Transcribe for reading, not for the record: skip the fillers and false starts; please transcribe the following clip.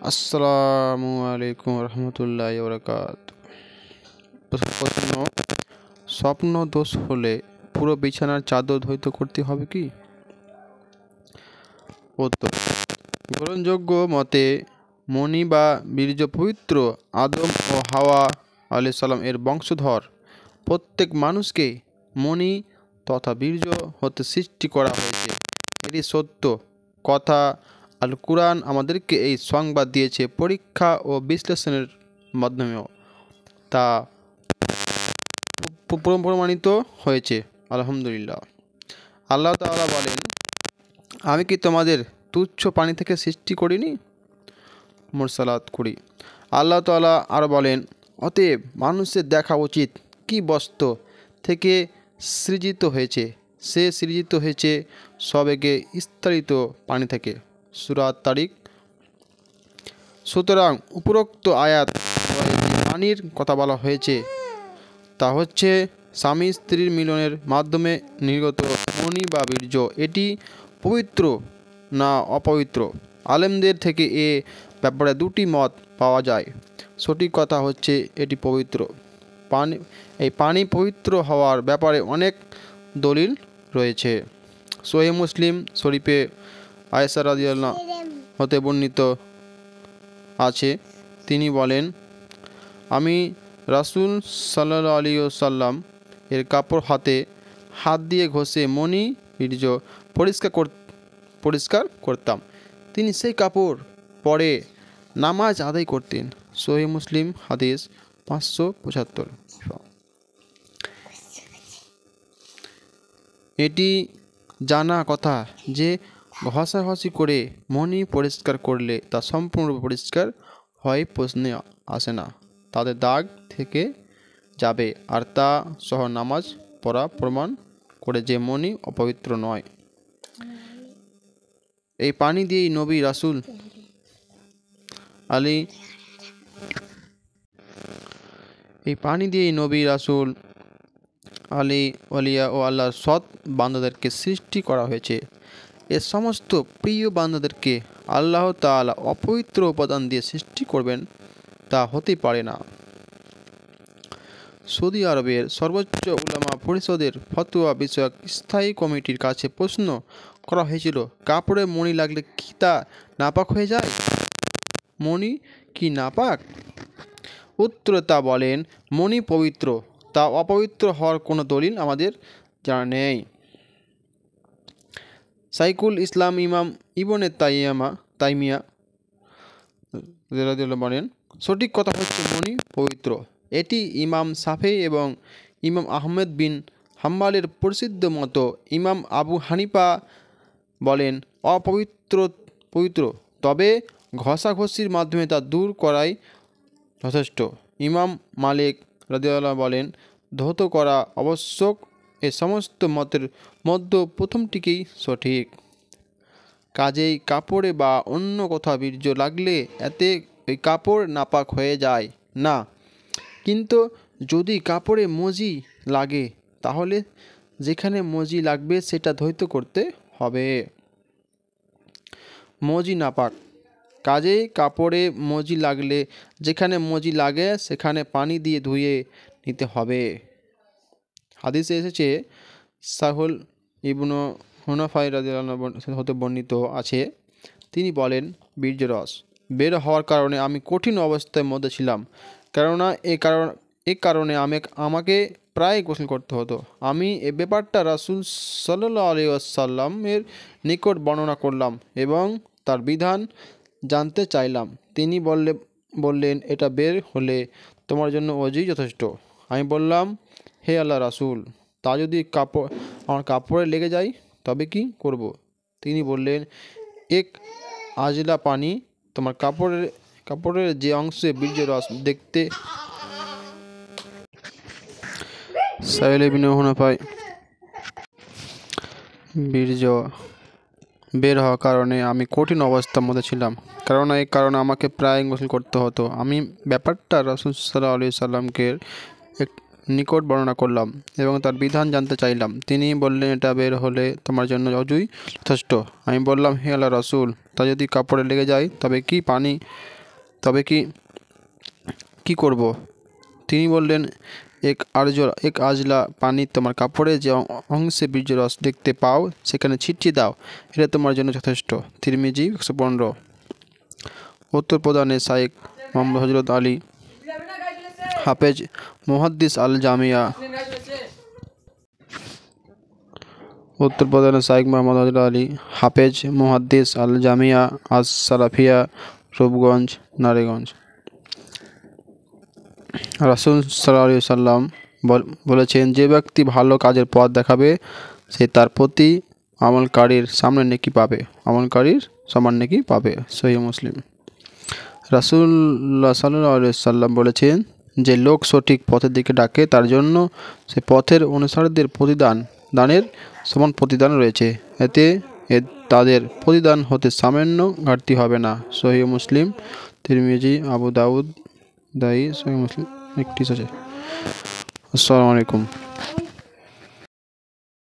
আসসালামু আলাইকুম রহমতুল্লাহি ওয়া বারাকাতুহু। প্রশ্ন: স্বপ্ন দোষ হলে পুরো বিছানার চাদর ধৌত করতে হবে কি? উত্তর: গ্রহণযোগ্য মতে মণি বা বীর্য পবিত্র। আদম ও হাওয়া আলাইহিস সালাম এর বংশধর প্রত্যেক মানুষকে মণি তথা বীর্য হতে সৃষ্টি করা হয়েছে। এটি সত্য কথা। আল কুরআন আমাদেরকে এই সংবাদ দিয়েছে, পরীক্ষা ও বিশ্লেষণের মাধ্যমেও তা প্রমাণিত হয়েছে। আলহামদুলিল্লাহ। আল্লাহ তাআলা বলেন, আমি কি তোমাদের তুচ্ছ পানি থেকে সৃষ্টি করিনি? মুরসালাত 20। আল্লাহ তাআলা আরও বলেন, অতএব মানুষের দেখা উচিত কি বস্তু থেকে সৃজিত হয়েছে। সে সৃজিত হয়েছে সবেগে স্তরিত পানি থেকে। সূরা তারিক। সুতরাং উপরোক্ত আয়াত যে পানির কথা বলা হয়েছে তা হচ্ছে স্বামী স্ত্রীর মিলনের মাধ্যমে নির্গত মণি বা বীর্য। এটি পবিত্র না অপবিত্র? আলেমদের থেকে এ ব্যাপারে দুটি মত পাওয়া যায়। সঠিক কথা হচ্ছে এটি পবিত্র। পানি পবিত্র হওয়ার ব্যাপারে অনেক দলিল রয়েছে। সহিহ মুসলিম শরীফে আয়েশা রাদিয়াল্লাহু হতে বর্ণিত আছে, তিনি বলেন, আমি রাসূল সাল্লাল্লাহু আলাইহি ওয়াসাল্লাম এর কাপড় হাত দিয়ে ঘষে মণি বীর্য পরিষ্কার করতাম। তিনি সেই কাপড় পরে নামাজ আদায় করতেন। সহিহ মুসলিম হাদিস 575। এটি জানা কথা যে ঘষাঘষি করে মণি পরিষ্কার করলে তা সম্পূর্ণ পরিষ্কার হয় প্রশ্নে আসে না। তাদের দাগ থেকে যাবে, আর তা সহ নামাজ পড়া প্রমাণ করে যে মণি অপবিত্র নয়। এই পানি দিয়েই নবী রাসূল আলী ওয়ালিয়া ও আল্লাহর সৎ বান্দাদেরকে সৃষ্টি করা হয়েছে। এ সমস্ত প্রিয় বান্দাদেরকে আল্লাহ তাআলা অপবিত্র উপাদান দিয়ে সৃষ্টি করবেন তা হতে পারে না। সৌদি আরবের সর্বোচ্চ উলামা পরিষদের ফতোয়া বিষয়ক স্থায়ী কমিটির কাছে প্রশ্ন করা হয়েছিল, কাপড়ে মণি লাগলে কি তা নাপাক হয়ে যায়? মণি কি নাপাক? উত্তরে তা বলেন, মণি পবিত্র, তা অপবিত্র হওয়ার কোনো দলিল আমাদের জানা নেই। শাইখুল ইসলাম ইমাম ইবনে তাইমিয়া বলেন, সঠিক কথা হচ্ছে মণি পবিত্র। এটি ইমাম শাফেঈ এবং ইমাম আহমেদ বিন হাম্বলের প্রসিদ্ধ মত। ইমাম আবু হানিফা বলেন পবিত্র, তবে ঘষাঘষির মাধ্যমে তা দূর করাই যথেষ্ট। ইমাম মালিক রাদিয়াল্লাহু বলেন, ধৌত করা আবশ্যক। এ সমস্ত মতের মধ্যে প্রথমটিকেই সঠিক। কাজেই কাপড়ে বা অন্য কোথাও বীর্য লাগলে এতে ওই কাপড় নাপাক হয়ে যায় না। কিন্তু যদি কাপড়ে মজি লাগে তাহলে যেখানে মজি লাগবে সেটা ধৌত করতে হবে। মজি নাপাক, কাজেই কাপড়ে মজি লাগলে যেখানে মজি লাগে সেখানে পানি দিয়ে ধুয়ে নিতে হবে। হাদিসে এসেছে, সাহুল ইবনু হুনাফাই রাদিয়াল্লাহু হতে বর্ণিত আছে, তিনি বলেন, বীর্যরস বের হওয়ার কারণে আমি কঠিন অবস্থার মধ্যে ছিলাম, কেননা এ কারণে আমাকে প্রায় গোসল করতে হতো। আমি এ ব্যাপারটা রাসূল সাল্লাল্লাহু আলাইহি ওয়াসাল্লামের নিকট বর্ণনা করলাম এবং তার বিধান জানতে চাইলাম। তিনি বললেন, এটা বের হলে তোমার জন্য ওযুই যথেষ্ট। আমি বললাম, হে আল্লাহ রাসূল, তা যদি আমার কাপড়ে লেগে যায় তবে কি করব? তিনি বললেন, এক আজলা পানি তোমার কাপড়ের যে অংশে বীর্য রস দেখতে সাইল ইবনে হুনাফায় বীর্য বের হওয়ার কারণে আমি কঠিন অবস্থার মধ্যে ছিলাম, কেননা এই কারণে আমাকে প্রায় গোসল করতে হতো। আমি ব্যাপারটা রাসূল সাল্লাল্লাহু আলাইহি সাল্লামকে নিকট বর্ণনা করলাম এবং তার বিধান জানতে চাইলাম। তিনি বললেন, এটা বের হলে তোমার জন্য অজুই যথেষ্ট। আমি বললাম, হে আল্লাহ রাসূল, তা যদি কাপড়ে লেগে যায় তবে কি করব? তিনি বললেন, এক আজলা পানি তোমার কাপড়ে যে অংশে বীর্যরস দেখতে পাও সেখানে ছিটিয়ে দাও, এটা তোমার জন্য যথেষ্ট। তিরমিজি 115। উত্তর প্রদানে শাইখ মোহাম্মদ হযরত আলী হাফেজ মুহাদ্দিস আল জামিয়া। উত্তর প্রদানে শাইখ মোহাম্মদ হযরত আলী হাফেজ মুহাদ্দিস আল জামিয়া আস সালাফিয়া, রূপগঞ্জ, নারায়ণগঞ্জ। রাসূল সাল্লাল্লাহু আলাইহি সাল্লাম বলেছেন, যে ব্যক্তি ভালো কাজের পথ দেখাবে সে তার প্রতি আমলকারীর সমান নেকি পাবে। সহিহ মুসলিম। রাসূলুল্লাহ সাল্লাল্লাহু আলাইহি সাল্লাম বলেছেন, যে লোক সঠিক পথের দিকে ডাকে তার জন্য সে পথের অনুসারীদের দানের সমান প্রতিদান রয়েছে, এতে তাদের প্রতিদান হতে সামান্য ঘাটতি হবে না। সহিহ মুসলিম, তিরমিজি, আবু দাউদ, সহিহ মুসলিম। একটি আছে। আসসালামু আলাইকুম।